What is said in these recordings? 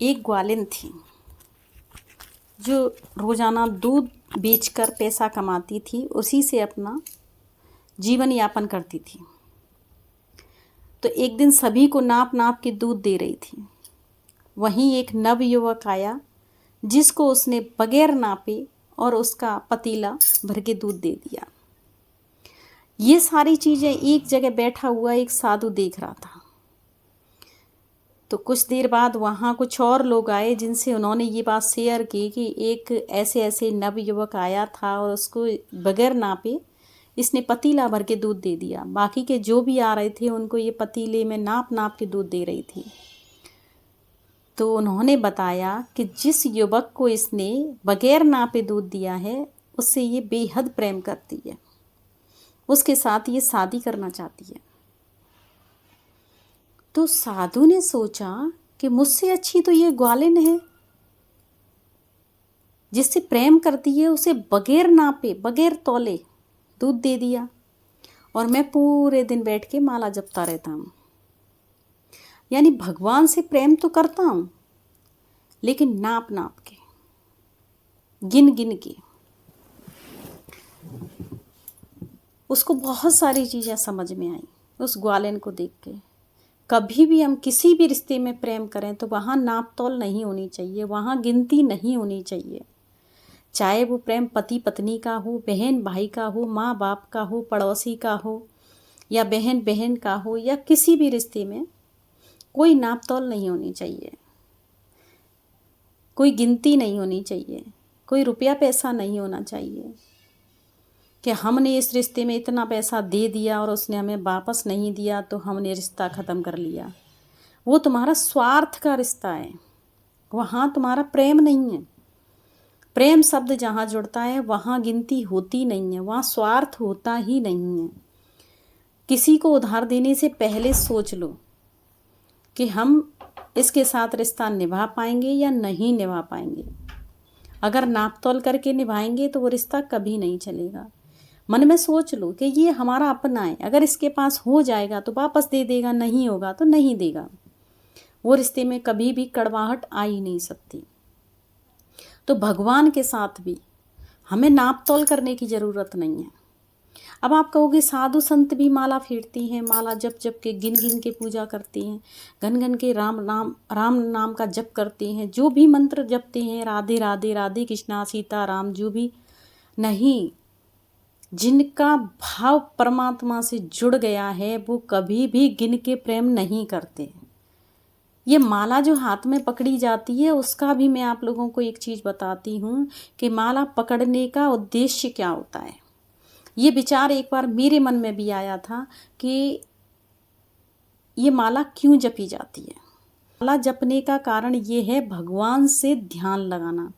एक ग्वालिन थी जो रोज़ाना दूध बेचकर पैसा कमाती थी, उसी से अपना जीवन यापन करती थी। तो एक दिन सभी को नाप नाप के दूध दे रही थी। वहीं एक नवयुवक आया जिसको उसने बगैर नापे और उसका पतीला भर के दूध दे दिया। ये सारी चीज़ें एक जगह बैठा हुआ एक साधु देख रहा था। तो कुछ देर बाद वहाँ कुछ और लोग आए जिनसे उन्होंने ये बात शेयर की कि एक ऐसे ऐसे नवयुवक आया था और उसको बगैर नापे इसने पतीला भर के दूध दे दिया। बाकी के जो भी आ रहे थे उनको ये पतीले में नाप नाप के दूध दे रही थी। तो उन्होंने बताया कि जिस युवक को इसने बगैर नापे दूध दिया है उससे ये बेहद प्रेम करती है, उसके साथ ये शादी करना चाहती है। तो साधु ने सोचा कि मुझसे अच्छी तो ये ग्वालिन है, जिससे प्रेम करती है, उसे बगैर नापे बगैर तौले दूध दे दिया और मैं पूरे दिन बैठ के माला जपता रहता हूँ। यानी भगवान से प्रेम तो करता हूँ लेकिन नाप नाप के, गिन गिन के। उसको बहुत सारी चीज़ें समझ में आई उस ग्वालिन को देख के। कभी भी हम किसी भी रिश्ते में प्रेम करें तो वहाँ नाप तौल नहीं होनी चाहिए, वहाँ गिनती नहीं होनी चाहिए। चाहे वो प्रेम पति पत्नी का हो, बहन भाई का हो, माँ बाप का हो, पड़ोसी का हो, या बहन बहन का हो, या किसी भी रिश्ते में कोई नाप तौल नहीं होनी चाहिए, कोई गिनती नहीं होनी चाहिए, कोई रुपया पैसा नहीं होना चाहिए कि हमने इस रिश्ते में इतना पैसा दे दिया और उसने हमें वापस नहीं दिया तो हमने रिश्ता ख़त्म कर लिया। वो तुम्हारा स्वार्थ का रिश्ता है, वहाँ तुम्हारा प्रेम नहीं है। प्रेम शब्द जहाँ जुड़ता है वहाँ गिनती होती नहीं है, वहाँ स्वार्थ होता ही नहीं है। किसी को उधार देने से पहले सोच लो कि हम इसके साथ रिश्ता निभा पाएंगे या नहीं निभा पाएंगे। अगर नाप तोल करके निभाएंगे तो वो रिश्ता कभी नहीं चलेगा। मन में सोच लो कि ये हमारा अपना है, अगर इसके पास हो जाएगा तो वापस दे देगा, नहीं होगा तो नहीं देगा। वो रिश्ते में कभी भी कड़वाहट आ ही नहीं सकती। तो भगवान के साथ भी हमें नाप तोल करने की ज़रूरत नहीं है। अब आप कहोगे साधु संत भी माला फेरती हैं, माला जप जप के गिन गिन के पूजा करती हैं, घन घन के राम नाम का जप करती हैं, जो भी मंत्र जपते हैं, राधे राधे राधे कृष्णा सीता राम, जो भी नहीं, जिनका भाव परमात्मा से जुड़ गया है वो कभी भी गिन के प्रेम नहीं करते। ये माला जो हाथ में पकड़ी जाती है उसका भी मैं आप लोगों को एक चीज़ बताती हूँ कि माला पकड़ने का उद्देश्य क्या होता है। ये विचार एक बार मेरे मन में भी आया था कि ये माला क्यों जपी जाती है। माला जपने का कारण ये है भगवान से ध्यान लगाना।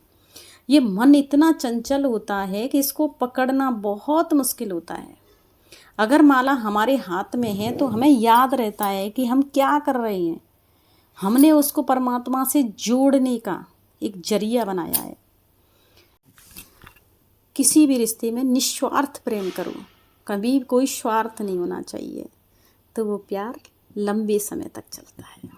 ये मन इतना चंचल होता है कि इसको पकड़ना बहुत मुश्किल होता है। अगर माला हमारे हाथ में है तो हमें याद रहता है कि हम क्या कर रहे हैं। हमने उसको परमात्मा से जोड़ने का एक जरिया बनाया है। किसी भी रिश्ते में निस्वार्थ प्रेम करो, कभी कोई स्वार्थ नहीं होना चाहिए, तो वो प्यार लंबे समय तक चलता है।